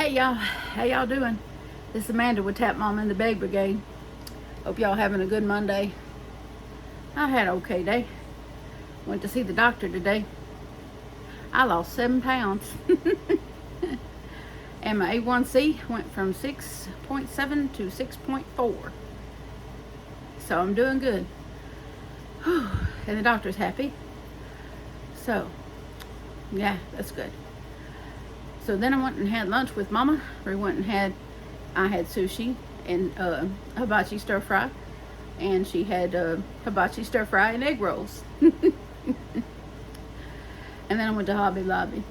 Hey y'all, how y'all doing? This is Amanda with Tap Mama and the Beg Brigade. Hope y'all having a good Monday. I had an okay day. Went to see the doctor today. I lost 7 pounds. And my A1C went from 6.7 to 6.4. So I'm doing good. And the doctor's happy. So, yeah, that's good. So then I went and had lunch with Mama. I had sushi and hibachi stir fry. And she had hibachi stir fry and egg rolls. And then I went to Hobby Lobby.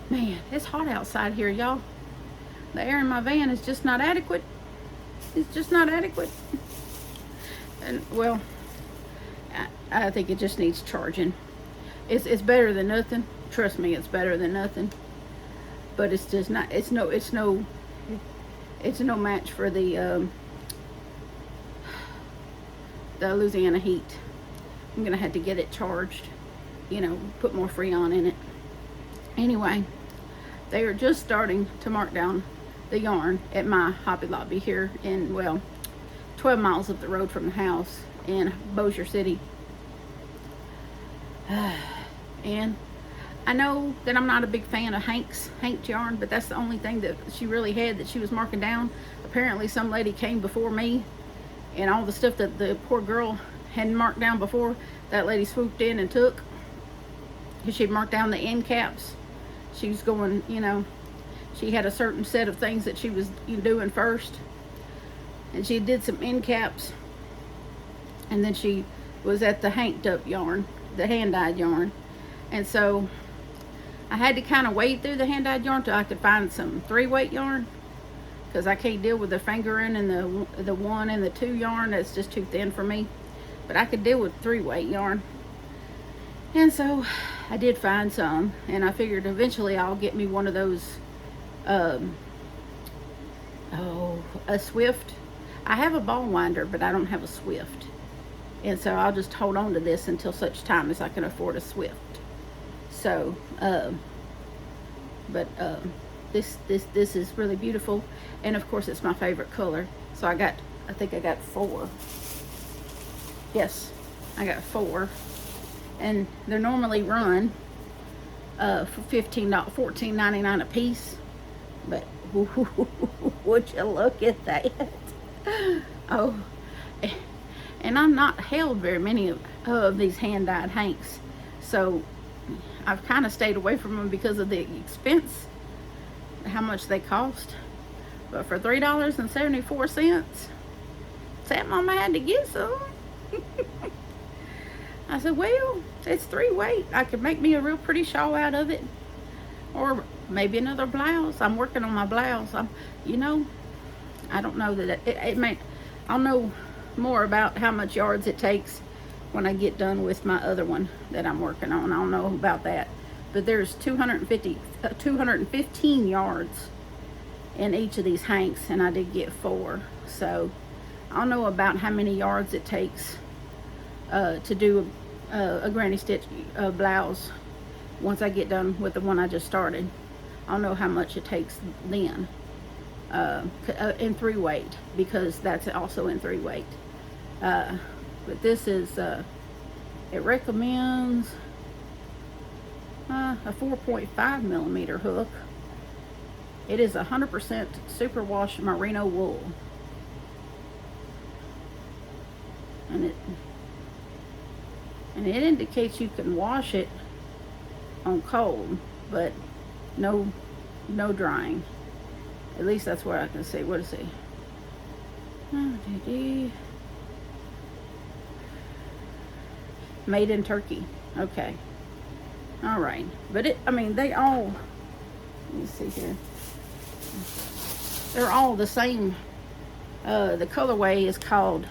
Man, it's hot outside here, y'all. The air in my van is just not adequate. It's just not adequate. And well, I think it just needs charging. It's better than nothing. Trust me, it's better than nothing. But it's just not. It's no match for the Louisiana heat. I'm gonna have to get it charged. Put more Freon in it. Anyway, they are just starting to mark down the yarn at my Hobby Lobby here in 12 miles up the road from the house in Bossier City. And I know that I'm not a big fan of Hank's yarn, but that's the only thing that she really had that she was marking down. Apparently some lady came before me, and all the stuff that the poor girl hadn't marked down before, that lady swooped in and took. Because she'd marked down the end caps. She was going, she had a certain set of things that she was doing first. And she did some end caps. And then she was at the hanked up yarn, the hand-dyed yarn. And so I had to kind of wade through the hand-dyed yarn till I could find some 3-weight yarn, because I can't deal with the fingering and the 1 and the 2 yarn. That's just too thin for me. But I could deal with 3-weight yarn. And so I did find some, and I figured eventually I'll get me one of those a Swift. I have a ball winder, but I don't have a Swift. And so I'll just hold on to this until such time as I can afford a Swift. So, this is really beautiful, and of course it's my favorite color. So I think I got 4. Yes, I got 4, and they're normally run for $14.99 a piece. But would you look at that? Oh, and I'm not held very many of these hand-dyed hanks, so I've kind of stayed away from them because of the expense, how much they cost. But for $3.74, Tap Mama had to get some. I said, well, it's 3-weight. I could make me a real pretty shawl out of it, or maybe another blouse. I'm working on my blouse. I don't know that it may. I'll know more about how much yards it takes when I get done with my other one that I'm working on. I'll know about that. But there's 215 yards in each of these hanks, and I did get 4. So I'll know about how many yards it takes to do a granny stitch blouse once I get done with the one I just started. I'll know how much it takes then in 3-weight, because that's also in 3-weight. But this is it recommends a 4.5 millimeter hook. It is 100% superwash merino wool, and it indicates you can wash it on cold, but no drying. At least that's what I can see. What is it? Made in Turkey. Okay. All right. But they all, let me see here. They're all the same. The colorway is called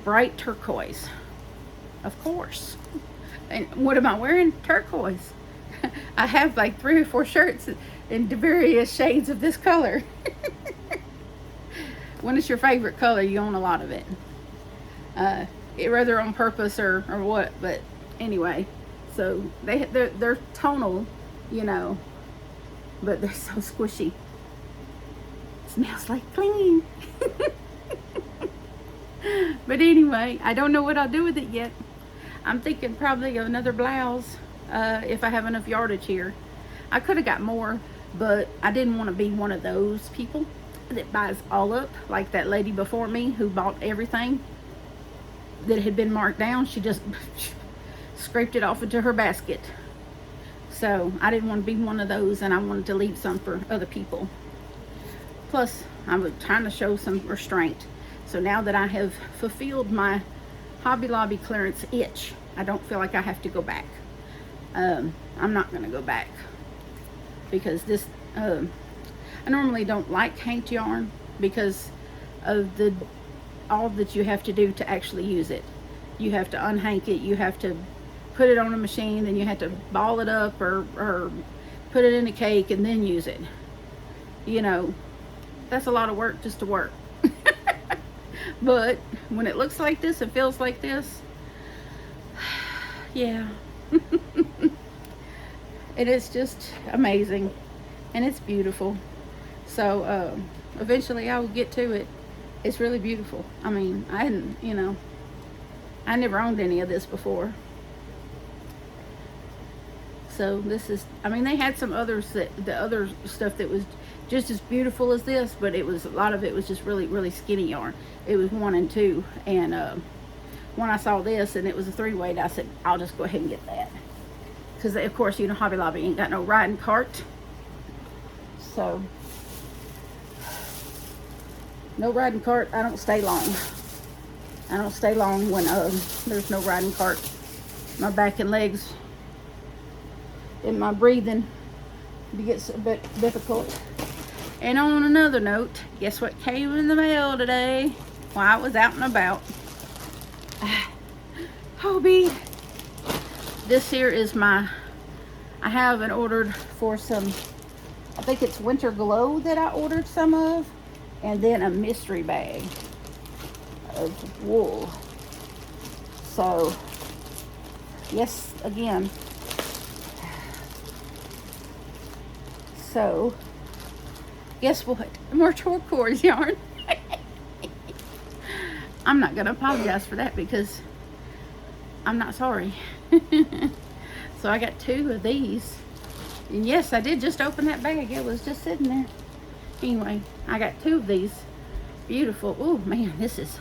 bright turquoise. Of course. And what am I wearing? Turquoise. I have like 3 or 4 shirts in various shades of this color. When it's your favorite color, you own a lot of it. Whether on purpose or what. But anyway, So they're tonal, you know, but they're so squishy. Smells like clean. But anyway, I don't know what I'll do with it yet. I'm thinking probably of another blouse if I have enough yardage here. I could have got more, but I didn't want to be one of those people that buys all up, like that lady before me who bought everything that had been marked down. She just scraped it off into her basket. So I didn't want to be one of those, and I wanted to leave some for other people. Plus, I was trying to show some restraint. So now that I have fulfilled my Hobby Lobby clearance itch, I don't feel like I have to go back. I'm not going to go back because this, I normally don't like hanked yarn because of all that you have to do to actually use it. You have to unhank it, you have to put it on a machine, then you have to ball it up or put it in a cake and then use it. You know, that's a lot of work just to work. But when it looks like this, it feels like this, yeah. It is just amazing, and it's beautiful. So eventually I will get to it. It's really beautiful. I mean, I hadn't, you know, I never owned any of this before. So this is, I mean, they had some others the other stuff that was just as beautiful as this, but it was, a lot of it was just really, really skinny yarn. It was 1 and 2, and when I saw this and it was a 3-weight, I said, I'll just go ahead and get that. Because, of course, you know, Hobby Lobby ain't got no riding cart. So, no riding cart. I don't stay long. I don't stay long when there's no riding cart. My back and legs and my breathing gets a bit difficult. And on another note, guess what came in the mail today while I was out and about? Hobie. This here is I have it ordered for some, I think it's Winter Glow that I ordered some of, and then a mystery bag of wool. So, yes, again. So, guess what? More turquoise yarn. I'm not going to apologize for that because I'm not sorry. So I got 2 of these. And yes, I did just open that bag. It was just sitting there. Anyway, I got 2 of these. Beautiful. Oh man, this is,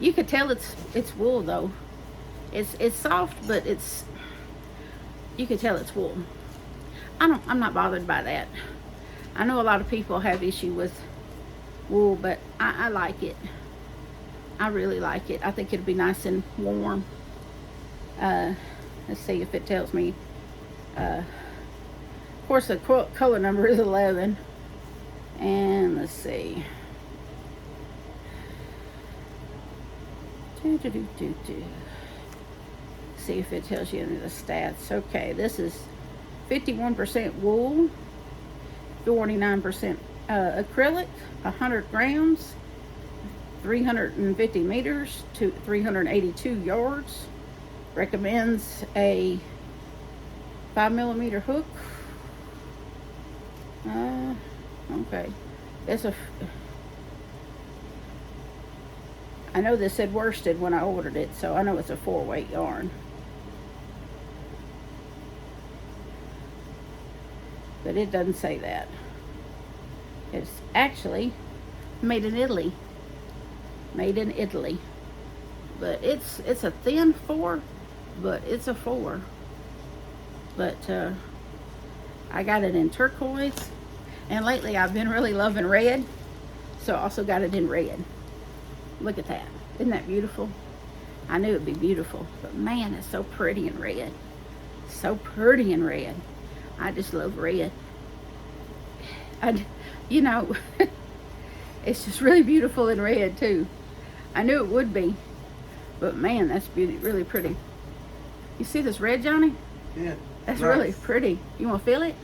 you could tell it's wool though. It's soft, but you could tell it's wool. I'm not bothered by that. I know a lot of people have issue with wool, but I like it. I really like it. I think it'd be nice and warm. Let's see if it tells me. Of course, the color number is 11. And let's see. See if it tells you any of the stats. Okay, this is 51% wool, 49% acrylic, 100 grams, 350 meters to 382 yards. Recommends a 5mm hook. Okay, I know this said worsted when I ordered it, so I know it's a 4-weight yarn. But it doesn't say that. It's actually made in Italy. Made in Italy. But it's a thin 4, but it's a 4. But I got it in turquoise, and lately I've been really loving red, so I also got it in red. Look at that. Isn't that beautiful? I knew it'd be beautiful, but man, it's so pretty in red. So pretty in red. I just love red. You know, it's just really beautiful in red too. I knew it would be, but man, that's really pretty. You see this red, Johnny? Yeah. That's nice. Really pretty. You want to feel it?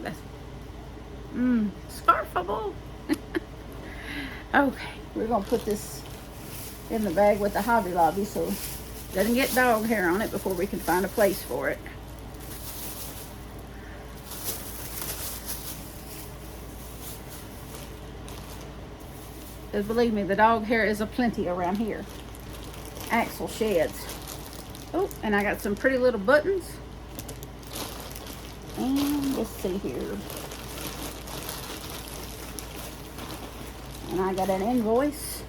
That's scarfable. Okay, we're gonna put this in the bag with the Hobby Lobby, so it doesn't get dog hair on it before we can find a place for it. Because believe me, the dog hair is aplenty around here. Axle sheds. Oh, and I got some pretty little buttons. And let's see here. And I got an invoice.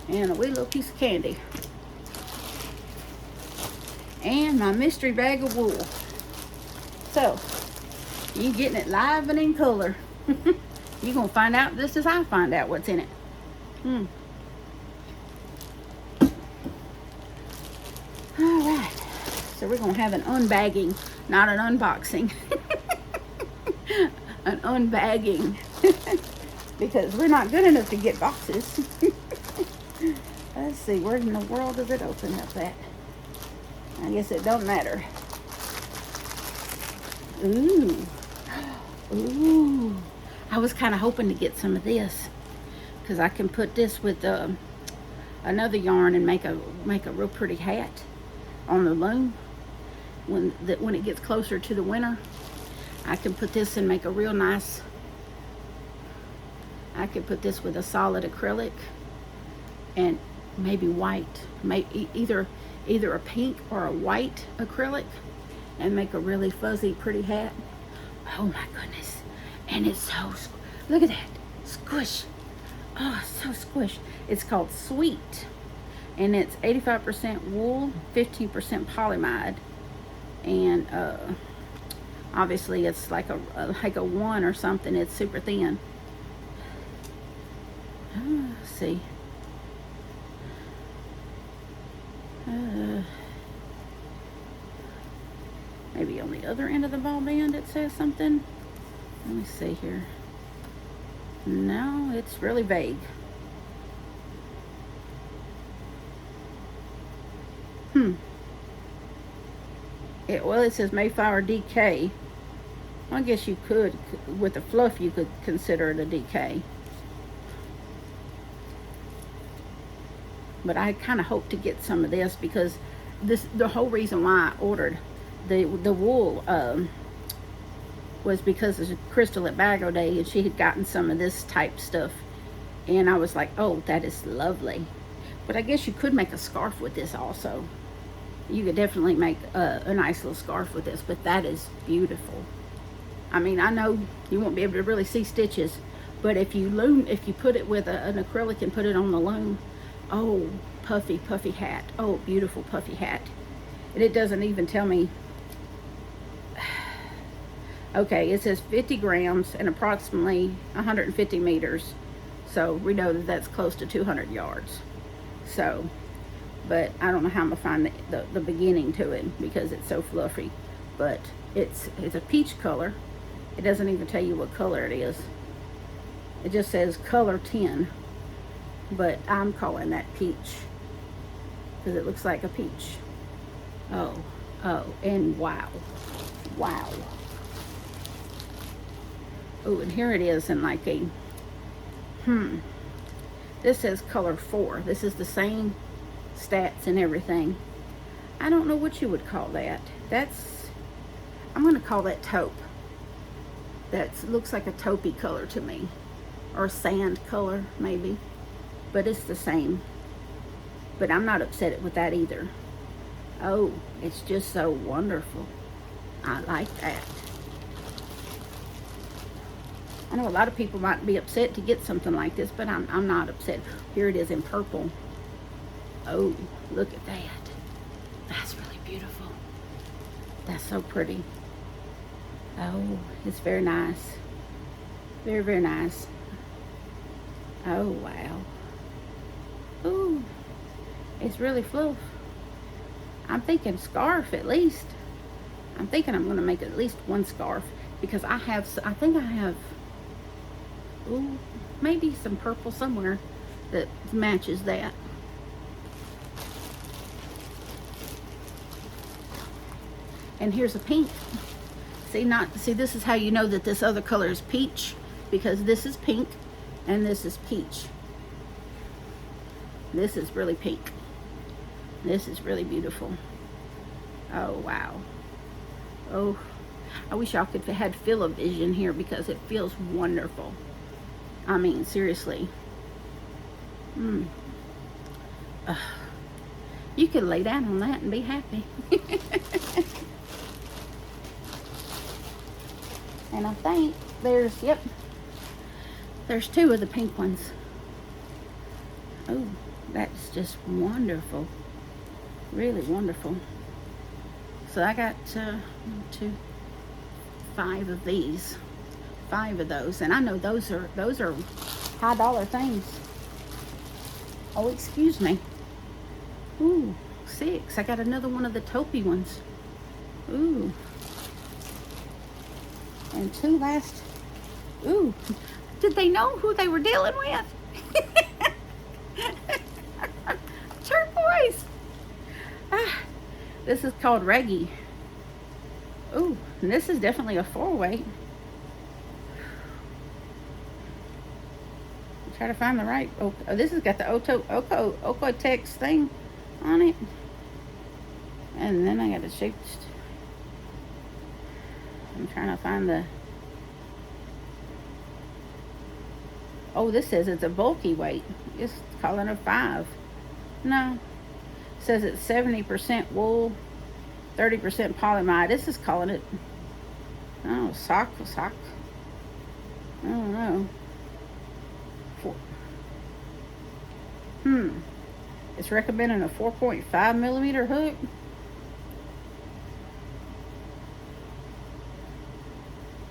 And a wee little piece of candy. And my mystery bag of wool. So, you getting it live and in color. You're going to find out just as I find out what's in it. Alright. So we're going to have an unbagging, not an unboxing. An unbagging. Because we're not good enough to get boxes. Let's see, where in the world does it open up at? I guess it don't matter. Ooh. Ooh. I was kind of hoping to get some of this, because I can put this with another yarn and make a real pretty hat on the loom. When it gets closer to the winter, I can put this and make a real nice. I could put this with a solid acrylic and maybe white, either a pink or a white acrylic, and make a really fuzzy, pretty hat. Oh my goodness. And it's so, look at that, squish. Oh, so squish. It's called Sweet, and it's 85% wool, 15% polyamide, and obviously it's like a 1 or something. It's super thin. Let's see. Maybe on the other end of the ball band it says something. Let me see here. No, it's really vague. It says Mayflower DK. Well, I guess you could, with the fluff, you could consider it a DK. But I kind of hope to get some of this, because the whole reason why I ordered the wool was because of Crystal at Bago Day, and she had gotten some of this type stuff, and I was like, oh, that is lovely. But I guess you could make a scarf with this also. You could definitely make a nice little scarf with this, but that is beautiful. I mean, I know you won't be able to really see stitches, but if you put it with an acrylic and put it on the loom, oh, puffy hat. Oh, beautiful puffy hat. And it doesn't even tell me. Okay, it says 50 grams and approximately 150 meters. So we know that that's close to 200 yards. So, but I don't know how I'm gonna find the beginning to it, because it's so fluffy. But it's a peach color. It doesn't even tell you what color it is. It just says color 10. But I'm calling that peach, because it looks like a peach. Oh, and wow. Oh, and here it is in like a, this says color 4. This is the same stats and everything. I don't know what you would call that. I'm going to call that taupe. That looks like a taupey color to me. Or sand color, maybe. But it's the same. But I'm not upset with that either. Oh, it's just so wonderful. I like that. I know a lot of people might be upset to get something like this, but I'm not upset. Here it is in purple. Oh, look at that. That's really beautiful. That's so pretty. Oh, it's very nice. Very, very nice. Oh, wow. Ooh, it's really fluff. I'm thinking scarf at least. I'm thinking I'm going to make at least one scarf, because I think I have, ooh, maybe some purple somewhere that matches that. And here's a pink. See, this is how you know that this other color is peach, because this is pink and this is peach. This is really pink. This is really beautiful. Oh, wow. Oh, I wish y'all could had feel-o-vision here because it feels wonderful. I mean, seriously. You could lay down on that and be happy. And I think there's, yep, there's 2 of the pink ones. Oh, that's just wonderful. Really wonderful. So I got 1, 2, 5 of these. 5 of those. And I know those are high dollar things. Oh, excuse me. Ooh, 6. I got another one of the taupey ones. Ooh. And 2 last. Ooh. Did they know who they were dealing with? Turquoise. This is called Reggie. Ooh, and this is definitely a 4-weight. Try to find the right. Oh, this has got the Okotex thing on it. And then I got it shaped. I'm trying to find the. Oh, this says it's a bulky weight. It's calling it a 5. No. It says it's 70% wool, 30% polyamide. This is calling it. Oh, sock. I don't know. It's recommending a 4.5 millimeter hook.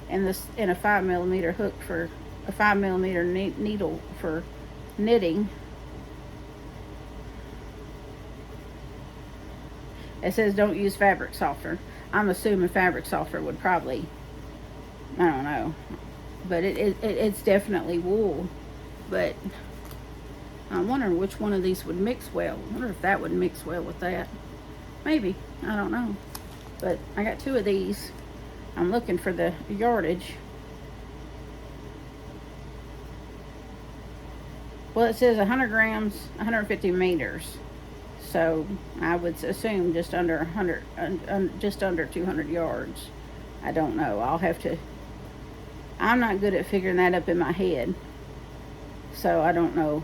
And a 5 millimeter hook for a 5 millimeter needle for knitting. It says don't use fabric softener. I'm assuming fabric softener would probably, I don't know, but it's definitely wool. But I'm wondering which one of these would mix well. I wonder if that would mix well with that. Maybe. I don't know. But I got 2 of these. I'm looking for the yardage. Well, it says 100 grams, 150 meters. So I would assume just under 100, just under 200 yards. I don't know. I'll have to. I'm not good at figuring that up in my head. So I don't know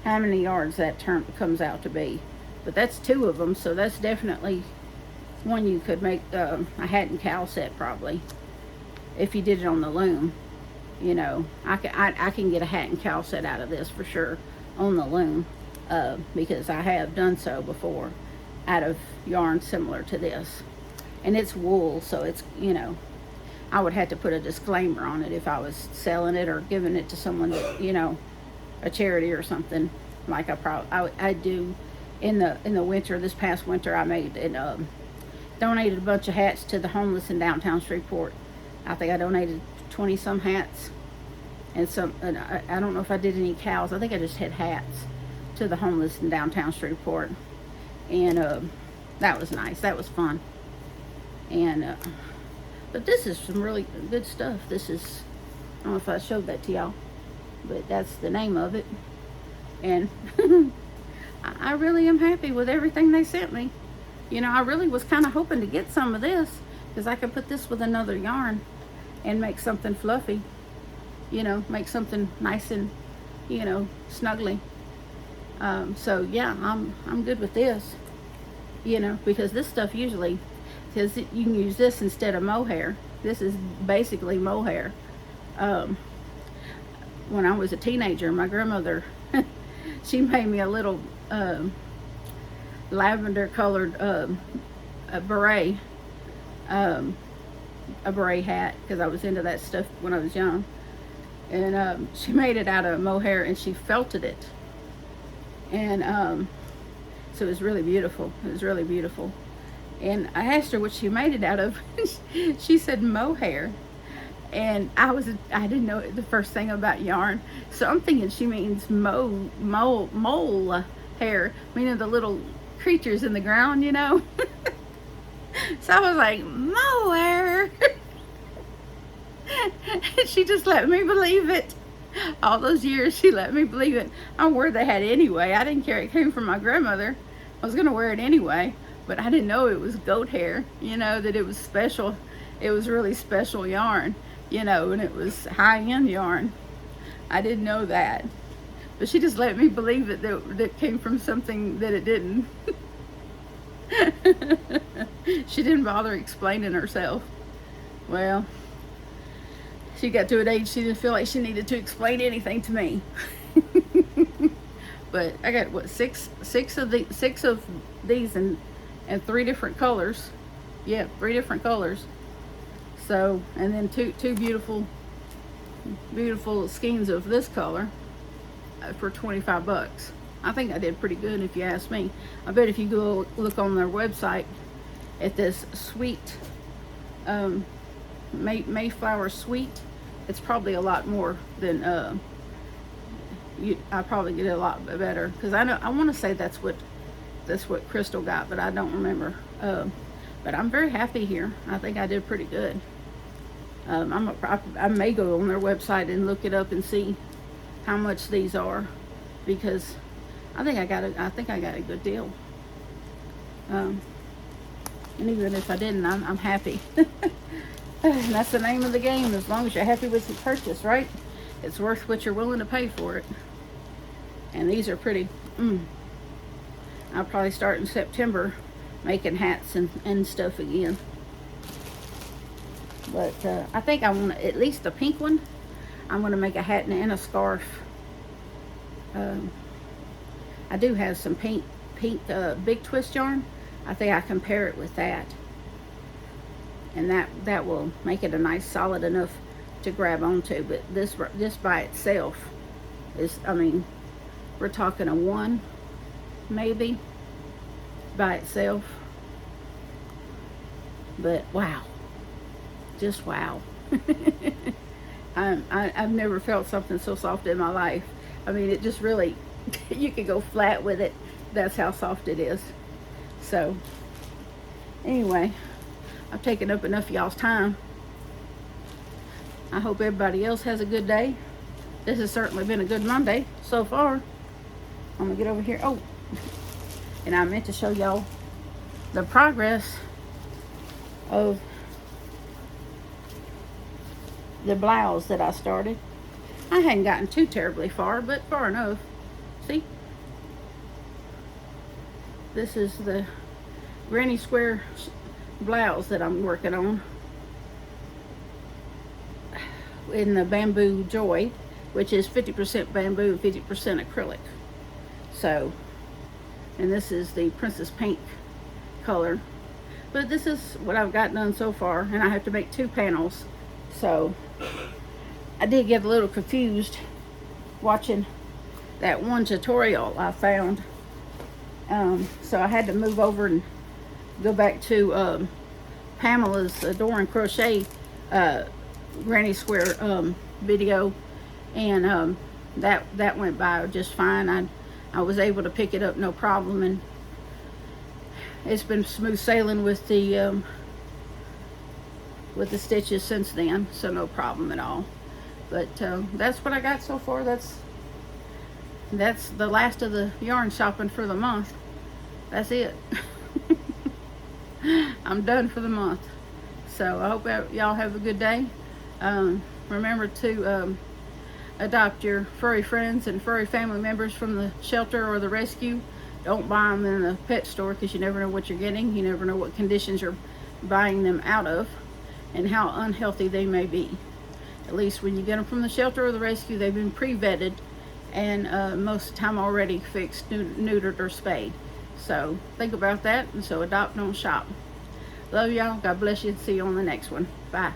how many yards that term comes out to be. But that's 2 of them, so that's definitely one you could make a hat and cowl set probably. If you did it on the loom, you know, I can get a hat and cowl set out of this for sure on the loom, because I have done so before out of yarn similar to this. And it's wool, so it's, you know, I would have to put a disclaimer on it if I was selling it or giving it to someone that, you know, a charity or something, like I do in the winter. This past winter I made and donated a bunch of hats to the homeless in downtown Shreveport. I think I donated 20 some hats and some, and I don't know if I did any cows. I think I just had hats to the homeless in downtown Shreveport, and that was nice. That was fun. And but this is some really good stuff. This is, I don't know if I showed that to y'all, but that's the name of it. And I really am happy with everything they sent me. You know, I really was kind of hoping to get some of this because I could put this with another yarn and make something fluffy, you know, make something nice and, you know, snuggly. So yeah, I'm good with this, you know, because this stuff usually, because you can use this instead of mohair. This is basically mohair. When I was a teenager, my grandmother, she made me a little lavender colored a beret hat, because I was into that stuff when I was young. And she made it out of mohair and she felted it. And so it was really beautiful. It was really beautiful. And I asked her what she made it out of. She said mohair. And I didn't know the first thing about yarn. So I'm thinking she means mole hair, meaning the little creatures in the ground, you know. So I was like, mohair. She just let me believe it. All those years she let me believe it. I wore the hat anyway. I didn't care. It came from my grandmother. I was going to wear it anyway, but I didn't know it was goat hair, you know, that it was special. It was really special yarn, you know, and it was high-end yarn. I didn't know that. But she just let me believe it that came from something that it didn't. She didn't bother explaining herself. Well, she got to an age she didn't feel like she needed to explain anything to me. But I got what, six of these and 3 different colors. Yeah, 3 different colors. So, and then two beautiful skeins of this color for 25 bucks. I think I did pretty good if you ask me. I bet if you go look on their website at this sweet Mayflower sweet, it's probably a lot more than I probably get it a lot better, because I want to say that's what Crystal got, but I don't remember. But I'm very happy here. I think I did pretty good. I may go on their website and look it up and see how much these are, because I think I got a good deal. And even if I didn't, I'm happy. And that's the name of the game. As long as you're happy with your purchase, right? It's worth what you're willing to pay for it. And these are pretty. I'll probably start in September making hats and stuff again. But I think I want at least the pink one. I'm going to make a hat and a scarf. I do have some pink big twist yarn. I think I can pair it with that. And that will make it a nice solid enough to grab onto. But this by itself is, I mean, we're talking a 1 maybe by itself. But wow, just wow. I've never felt something so soft in my life. I mean, it just really, you could go flat with it. That's how soft it is. So anyway, I've taken up enough of y'all's time. I hope everybody else has a good day. This has certainly been a good Monday so far. I'm gonna get over here. Oh, and I meant to show y'all the progress of the blouse that I started. I hadn't gotten too terribly far, but far enough. See? This is the granny square blouse that I'm working on in the Bamboo Joy, which is 50% bamboo, 50% acrylic. So, and this is the Princess Pink color. But this is what I've got done so far, and I have to make 2 panels. So, I did get a little confused watching that one tutorial I found. So I had to move over and go back to Pamela's Adore and Crochet Granny Square video, and that went by just fine. I was able to pick it up no problem, and it's been smooth sailing with the stitches since then, so no problem at all. But that's what I got so far. That's the last of the yarn shopping for the month. That's it. I'm done for the month. So I hope y'all have a good day. Remember to adopt your furry friends and furry family members from the shelter or the rescue. Don't buy them in the pet store, because you never know what you're getting. You never know what conditions you're buying them out of and how unhealthy they may be. At least when you get them from the shelter or the rescue, they've been pre-vetted and most of the time already fixed, neutered, or spayed. So think about that, and so adopt, don't shop. Love y'all. God bless you. See you on the next one. Bye.